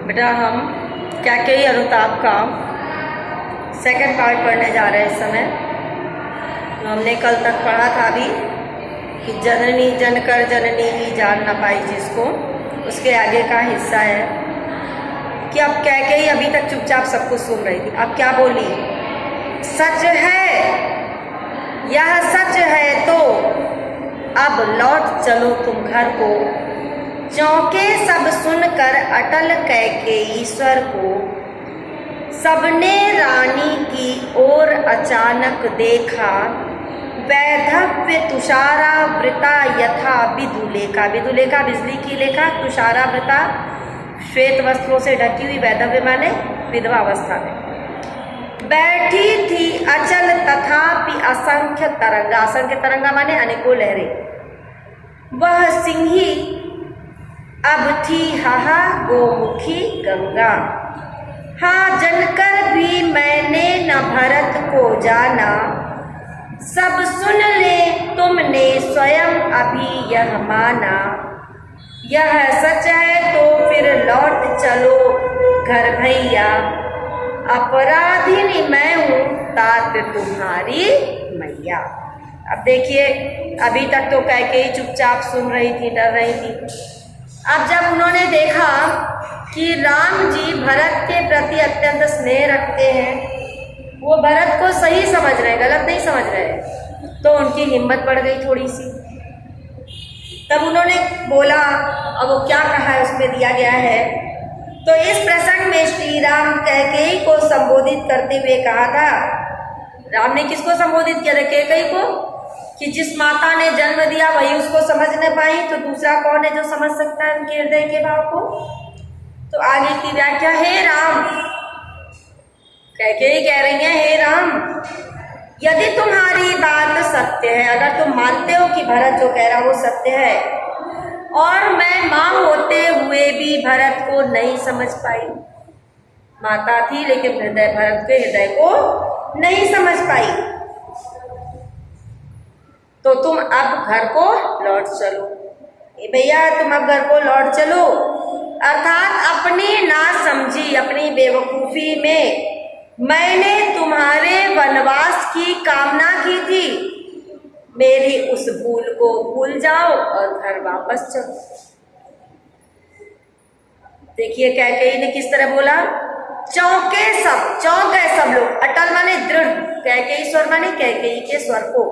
बेटा हम कैकेयी अनुताप का सेकंड पार्ट पढ़ने जा रहे हैं इस समय। तो हमने कल तक पढ़ा था अभी कि जननी जनकर जननी ही जान न पाई जिसको, उसके आगे का हिस्सा है कि अब कैकेयी अभी तक चुपचाप सब कुछ सुन रही थी। अब क्या बोली? सच है, यह सच है तो अब लौट चलो तुम घर को। चौंके सब सुनकर अटल कैकेयी स्वर को। सबने रानी की ओर अचानक देखा, वैधव्य तुषारावृता यथा विधुलेखा। विधुलेखा बिजली की लेखा, तुषारावृता श्वेत वस्त्रों से ढकी हुई, वैधव्य माने विधवा अवस्था में बैठी थी अचल तथापि असंख्य तरंगा। असंख्य तरंगा माने अनेकों लहरें। वह सिंही अब थी हाहा गोमुखी गंगा। हाँ जनकर भी मैंने न भरत को जाना, सब सुन ले तुमने स्वयं अभी यह माना। यह सच है तो फिर लौट चलो घर भैया, अपराधिनी मैं हूँ तात तुम्हारी मैया। अब देखिए, अभी तक तो कैकेयी चुपचाप सुन रही थी, डर रही थी। अब जब उन्होंने देखा कि राम जी भरत के प्रति अत्यंत स्नेह रखते हैं, वो भरत को सही समझ रहे हैं, गलत नहीं समझ रहे हैं, तो उनकी हिम्मत बढ़ गई थोड़ी सी। तब उन्होंने बोला, अब वो क्या कहा है उसमें दिया गया है। तो इस प्रसंग में श्री राम कैकेयी को संबोधित करते हुए कहा था। राम ने किसको संबोधित किया था? कैकेयी को, कि जिस माता ने जन्म दिया वही उसको समझ न पाई, तो दूसरा कौन है जो समझ सकता है उनके हृदय के भाव को? तो आगे की व्याख्या, हे राम, कैकेयी कह रही है, हे राम, यदि तुम्हारी बात सत्य है, अगर तुम मानते हो कि भरत जो कह रहा वो सत्य है, और मैं माँ होते हुए भी भरत को नहीं समझ पाई, माता थी लेकिन हृदय, भरत के हृदय को नहीं समझ पाई, तो तुम अब घर को लौट चलो। भैया तुम अब घर को लौट चलो। अर्थात अपनी नासमझी, अपनी बेवकूफी में मैंने तुम्हारे वनवास की कामना की थी, मेरी उस भूल को भूल जाओ और घर वापस चलो। देखिए कैकेयी ने किस तरह बोला, चौंके सब, चौंक गए सब लोग। अटल माने दृढ़, कैकेयी स्वर माने कैकेयी के स्वर को।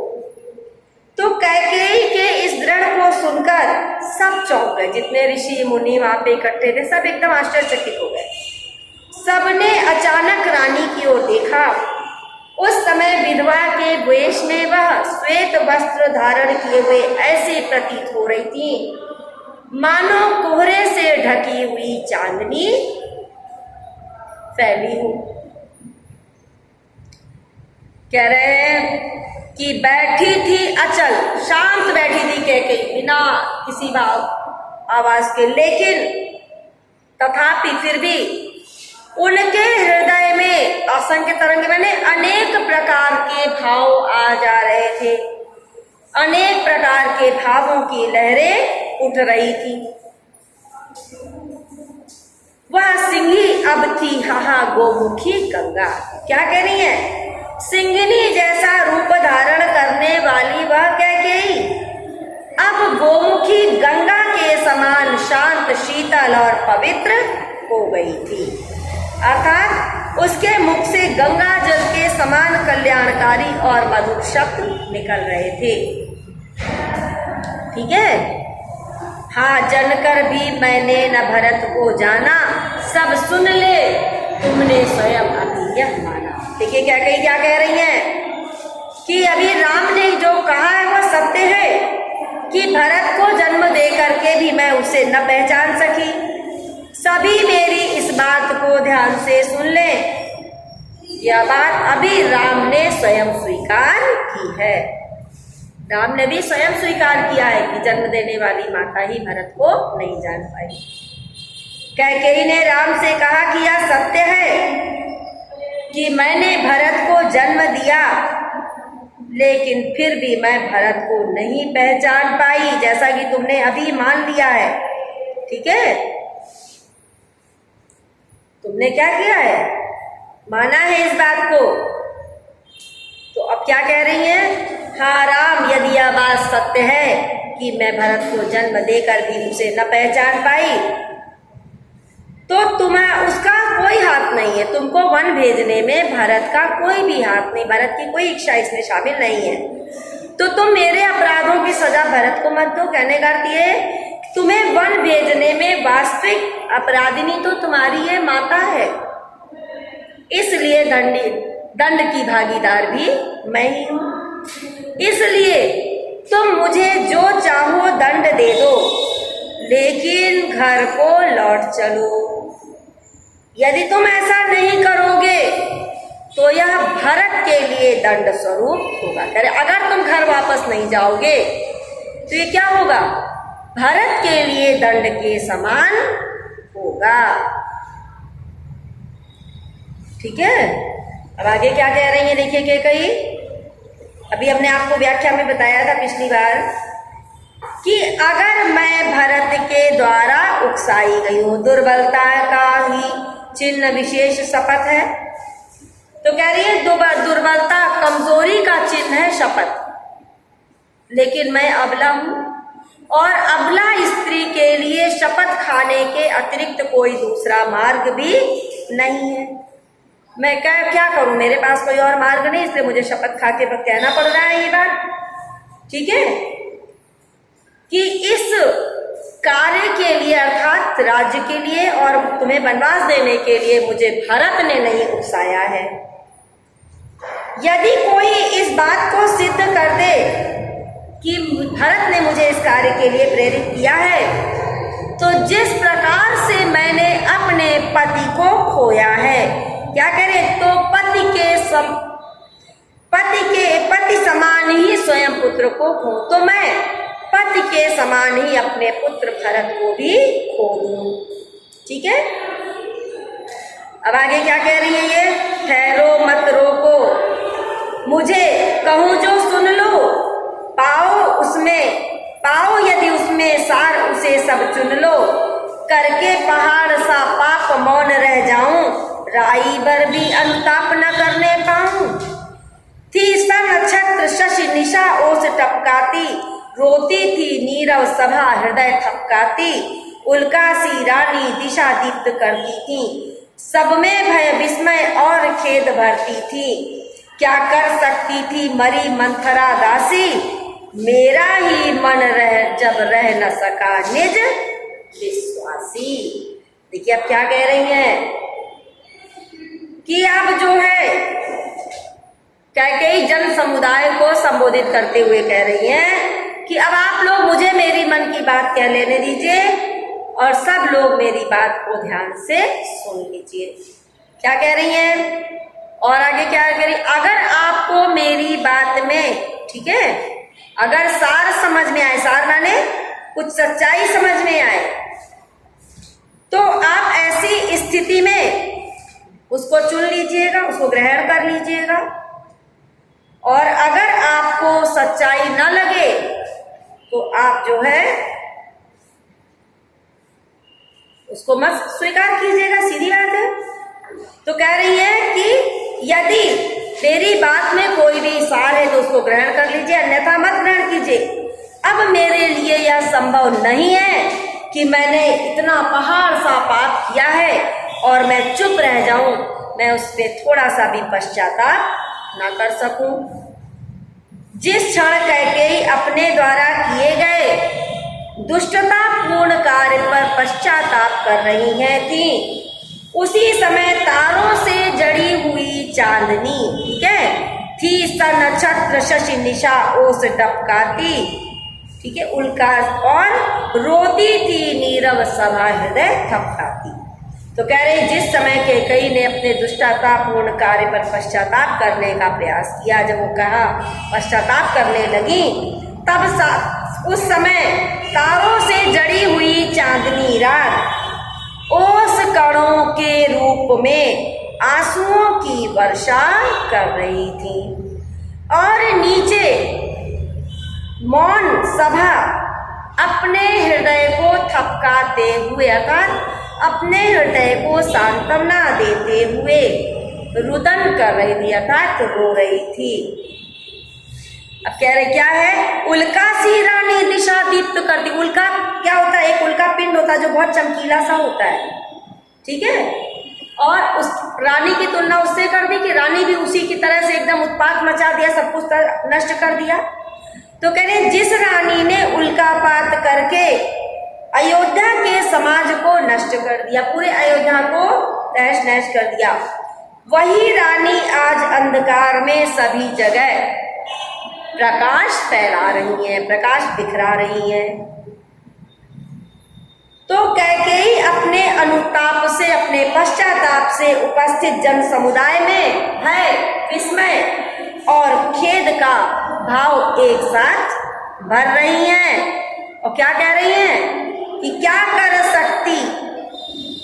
तो कैकेयी के इस दृढ़ को सुनकर सब चौंक गए, जितने ऋषि मुनि वहां पे इकट्ठे थे, सब एकदम आश्चर्यचकित हो गए। सबने अचानक रानी की ओर देखा। उस समय विधवा के वेश में वह श्वेत वस्त्र धारण किए हुए ऐसे प्रतीत हो रही थी मानो कोहरे से ढकी हुई चांदनी फैली हो। कह रहे हैं कि बैठी थी अचल, शांत बैठी थी कैकेयी, बिना किसी आवाज के, लेकिन तथापि फिर भी उनके हृदय में असंख्य तरंग मैंने अनेक प्रकार के भाव आ जा रहे थे, अनेक प्रकार के भावों की लहरें उठ रही थी। वह सिंही अब थी हाहा गोमुखी गंगा। क्या कह रही है? सिंहिनी जैसा रूप धारण करने वाली वह कैकेयी अब गोमुखी गंगा के समान शांत, शीतल और पवित्र हो गई थी। अर्थात उसके मुख से गंगा जल के समान कल्याणकारी और मधुर शब्द निकल रहे थे। ठीक है। हाँ जनकर भी मैंने न भरत को जाना, सब सुन ले तुमने स्वयं अभी यह माना। देखिए क्या कह रही हैं कि अभी राम ने जो कहा है वह सत्य है, कि भरत को जन्म दे करके भी मैं उसे न पहचान सकी। सभी मेरी इस बात को ध्यान से सुन ले। यह बात अभी राम ने स्वयं स्वीकार की है। राम ने भी स्वयं स्वीकार किया है कि जन्म देने वाली माता ही भरत को नहीं जान पाई। कैकेयी ने राम से कहा कि यह सत्य है कि मैंने भरत को जन्म दिया, लेकिन फिर भी मैं भरत को नहीं पहचान पाई, जैसा कि तुमने अभी मान लिया है। ठीक है। तुमने क्या किया है, माना है इस बात को। तो अब क्या कह रही हैं, हाँ राम, यदि यह बात सत्य है कि मैं भरत को जन्म देकर भी उसे न पहचान पाई, तो तुम्हें उसका कोई हाथ नहीं है, तुमको वन भेजने में भरत का कोई भी हाथ नहीं, भरत की कोई इच्छा इसमें शामिल नहीं है। तो तुम मेरे अपराधों की सजा भरत को मत दो। कहने का अर्थ ये, तुम्हें वन भेजने में वास्तविक अपराधिनी तो तुम्हारी ये माता है, इसलिए दंड की भागीदार भी मैं ही हूं। इसलिए तुम मुझे जो चाहो दंड दे दो, लेकिन घर को लौट चलो। यदि तुम ऐसा नहीं करोगे तो यह भरत के लिए दंड स्वरूप होगा। कह रहे अगर तुम घर वापस नहीं जाओगे तो ये क्या होगा, भरत के लिए दंड के समान होगा। ठीक है, अब आगे क्या कह रही है देखिए कैकेयी। अभी हमने आपको व्याख्या में बताया था पिछली बार कि अगर मैं भरत के द्वारा उकसाई गई हूं, दुर्बलता का ही चिन्ह विशेष शपथ है, तो कह रही है दुर्बलता कमजोरी का चिन्ह है शपथ, लेकिन मैं अबला हूं और अबला स्त्री के लिए शपथ खाने के अतिरिक्त कोई दूसरा मार्ग भी नहीं है। मैं क्या करूं, मेरे पास कोई और मार्ग नहीं, इसलिए मुझे शपथ खा के कहना पड़ रहा है ये बात। ठीक है, कि इस कार्य के लिए अर्थात राज्य के लिए और तुम्हें वनवास देने के लिए मुझे भरत ने नहीं उकसाया है। यदि कोई इस बात को सिद्ध कर दे कि भरत ने मुझे इस कार्य के लिए प्रेरित किया है, तो जिस प्रकार से मैंने अपने पति को खोया है, क्या करें, तो पति समान ही स्वयं पुत्र को खो, तो मैं पति के समान ही अपने पुत्र भरत को भी खो दूं। ठीक है, अब आगे क्या कह रही है ये, ठहरो मत रोको, मुझे कहूं जो सुन लो, पाओ यदि उसमें सार उसे सब चुन लो, करके पहाड़ सा पाप मौन रह जाऊं, राई बर भी अनुताप न करने पाऊं। थी सन नक्षत्र शशि निशा ओस टपकाती, रोती थी नीरव सभा हृदय थपकाती, उल्कासी रानी दिशा दीप्त करती थी, सब में भय विस्मय और खेद भरती थी, क्या कर सकती थी मरी मंथरा दासी, मेरा ही मन जब रह न सका निज विश्वासी। देखिए अब क्या कह रही हैं कि अब जो है कैकेयी जन समुदाय को संबोधित करते हुए कह रही हैं कि अब आप लोग मुझे मेरी मन की बात कह लेने दीजिए और सब लोग मेरी बात को ध्यान से सुन लीजिए। क्या कह रही हैं और आगे क्या कह रही, अगर आपको मेरी बात में, ठीक है, अगर सार समझ में आए, सार माने कुछ सच्चाई समझ में आए, तो आप ऐसी स्थिति में उसको चुन लीजिएगा, उसको ग्रहण कर लीजिएगा, और अगर आपको सच्चाई न लगे तो आप जो है उसको मत स्वीकार कीजिएगा, सीधी बात है। तो कह रही है कि यदि मेरी बात में कोई भी सार है तो उसको ग्रहण कर लीजिए, अन्यथा मत ग्रहण कीजिए। अब मेरे लिए यह संभव नहीं है कि मैंने इतना पहाड़ सा पाप किया है और मैं चुप रह जाऊं, मैं उस पर थोड़ा सा भी पश्चाताप ना कर सकूं। जिस क्षण कैकेयी अपने द्वारा किए गए दुष्टता पूर्ण कार्य पर पश्चाताप कर रही हैं थी, उसी समय तारों से जड़ी हुई चांदनी, ठीक है, थी स नक्षत्र शशि निशा ओस टपकाती, ठीक है, उल्का और रोती थी नीरव सभा हृदय थपकाती। तो कह रहे जिस समय कैकेयी ने अपने दुष्टतापूर्ण कार्य पर पश्चाताप करने का प्रयास किया, जब वो कहा पश्चाताप करने लगी, तब उस समय तारों से जड़ी हुई चांदनी रात ओस कणों के रूप में आंसुओं की वर्षा कर रही थी और नीचे मौन सभा अपने हृदय को थपकाते हुए, अर्थात अपने हृदय को सांत्वना देते हुए रुदन कर रही थी, अर्थात रो रही थी। अब कह रहे क्या है, उल्का सी रानी दिशा दीप्त करती। उल्का क्या होता है, एक उल्का पिंड होता है जो बहुत चमकीला सा होता है, ठीक है। और उस रानी की तुलना उससे कर दी कि रानी भी उसी की तरह से एकदम उत्पात मचा दिया, सब कुछ नष्ट कर दिया। तो कह रहे जिस रानी ने उल्कापात करके अयोध्या के समाज को नष्ट कर दिया, पूरे अयोध्या को तहस नहस कर दिया, वही रानी आज अंधकार में सभी जगह प्रकाश फैला रही है, प्रकाश बिखरा रही है। तो कैकेयी अपने अनुताप से, अपने पश्चाताप से उपस्थित जन समुदाय में भय, विस्मय और खेद का भाव एक साथ भर रही हैं। और क्या कह रही हैं कि क्या कर सकती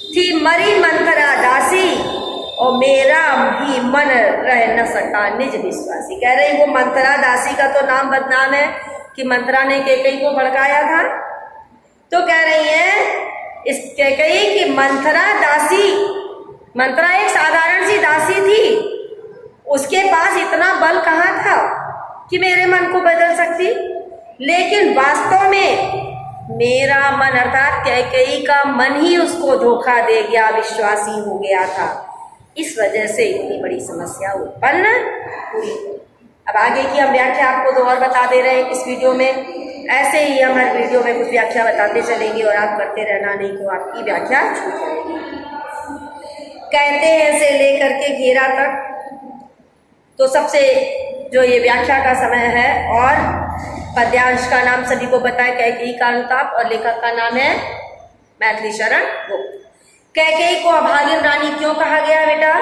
थी मरी मंथरा दासी, और मेरा भी मन रह न सका निज विश्वासी। कह रही वो मंथरा दासी का तो नाम बदनाम है कि मंथरा ने कैकेयी को भड़काया था। तो कह रही है इस कैकेयी की मंथरा दासी, मंथरा एक साधारण सी दासी थी, उसके पास इतना बल कहाँ था कि मेरे मन को बदल सकती। लेकिन वास्तव में मेरा मन अर्थात कैकेयी का मन ही उसको धोखा दे गया, विश्वासी हो गया था। इस वजह से इतनी बड़ी समस्या उत्पन्न हुई। अब आगे की हम व्याख्या आपको तो और बता दे रहे हैं इस वीडियो में। ऐसे ही हम हर वीडियो में कुछ व्याख्या बताते चलेंगे और आप करते रहना, नहीं तो आपकी व्याख्या छूट जाएगी। कहते हैं से लेकर के घेरा तक, तो सबसे जो ये व्याख्या का समय है, और पद्यांश का नाम सभी को पता है कैकेयी का अनुताप, और लेखक का नाम है मैथिली शरण गुप्त। कैकेयी को अभागिन रानी क्यों कहा गया बेटा?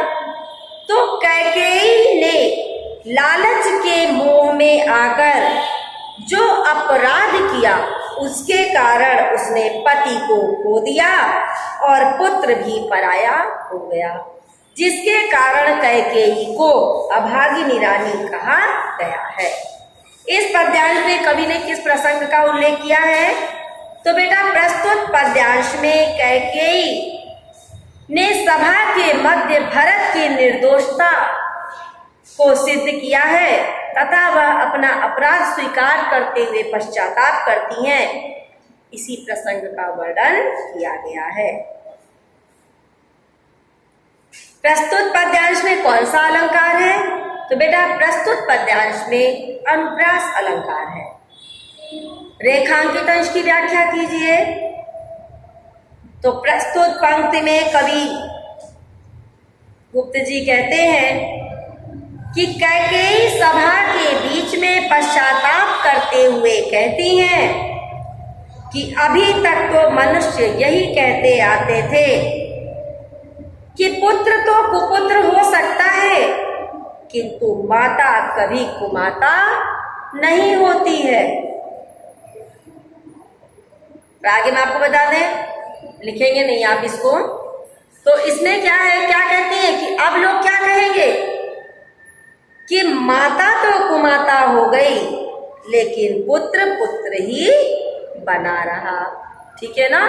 तो कैकेयी ने लालच के मोह में आकर जो अपराध किया, उसके कारण उसने पति को खो दिया और पुत्र भी पराया हो गया, जिसके कारण कैकेयी को अभागिनी रानी कहा गया है। इस पद्यांश में कवि ने किस प्रसंग का उल्लेख किया है? तो बेटा प्रस्तुत पद्यांश में कैकेयी ने सभा के मध्य भरत की निर्दोषता को सिद्ध किया है तथा वह अपना अपराध स्वीकार करते हुए पश्चाताप करती हैं। इसी प्रसंग का वर्णन किया गया है। प्रस्तुत पद्यांश में कौन सा अलंकार है? तो बेटा प्रस्तुत पद्यांश में अनुप्रास अलंकार है। रेखांकित अंश की व्याख्या कीजिए। तो प्रस्तुत पंक्ति में कवि गुप्त जी कहते हैं कि कैकेयी सभा के बीच में पश्चाताप करते हुए कहती हैं कि अभी तक तो मनुष्य यही कहते आते थे कि पुत्र तो कुपुत्र हो सकता है, किंतु माता कभी कुमाता नहीं होती है। आगे मैं आपको बता दें, लिखेंगे नहीं आप इसको, तो इसमें क्या है, क्या कहती है कि अब लोग क्या कहेंगे कि माता तो कुमाता हो गई, लेकिन पुत्र पुत्र ही बना रहा। ठीक है ना?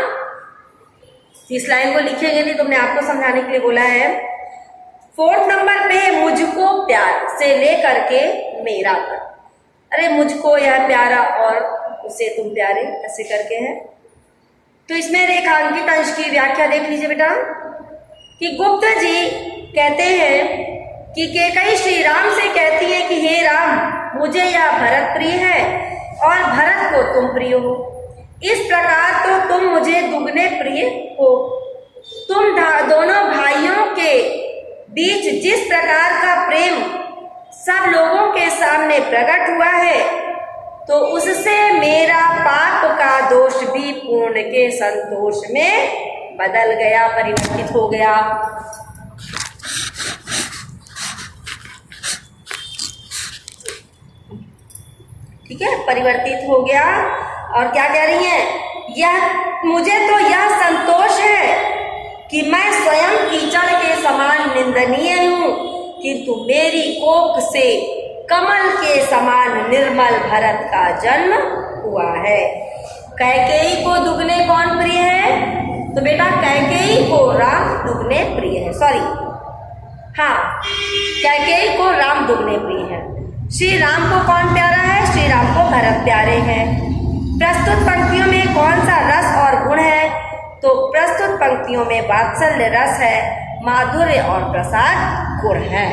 इस लाइन को लिखेंगे नहीं, तुमने आपको समझाने के लिए बोला है। 4 नंबर पे मुझको प्यार से लेकर के मेरा तक। अरे मुझको यह प्यारा और उसे तुम प्यारे, ऐसे करके है। तो इसमें रेखांकित अंश की व्याख्या देख लीजिए बेटा कि गुप्त जी कहते हैं कि कैकेयी श्री राम से कहती है कि हे राम, मुझे यह भरत प्रिय है और भरत को तुम प्रिय हो। इस प्रकार तो तुम मुझे दुगने प्रिय हो। तुम दोनों भाइयों के बीच जिस प्रकार का प्रेम सब लोगों के सामने प्रकट हुआ है, तो उससे मेरा पाप का दोष भी पूर्ण के संतोष में बदल गया, परिवर्तित हो गया। ठीक है, परिवर्तित हो गया। और क्या कह रही हैं? यह मुझे तो यह संतोष है कि मैं स्वयं कीचड़ के समान निंदनीय हूँ, किंतु मेरी कोख से कमल के समान निर्मल भरत का जन्म हुआ है। कैकेयी को दुगने कौन प्रिय है? तो बेटा कैकेयी को राम दुगने प्रिय है, सॉरी हाँ, कैकेयी को राम दुगने प्रिय है। श्री राम को कौन प्यारा है? श्री राम को भरत प्यारे हैं। प्रस्तुत पंक्तियों में कौन सा रस और गुण है? तो प्रस्तुत पंक्तियों में वात्सल्य रस है, माधुर्य और प्रसाद गुण है।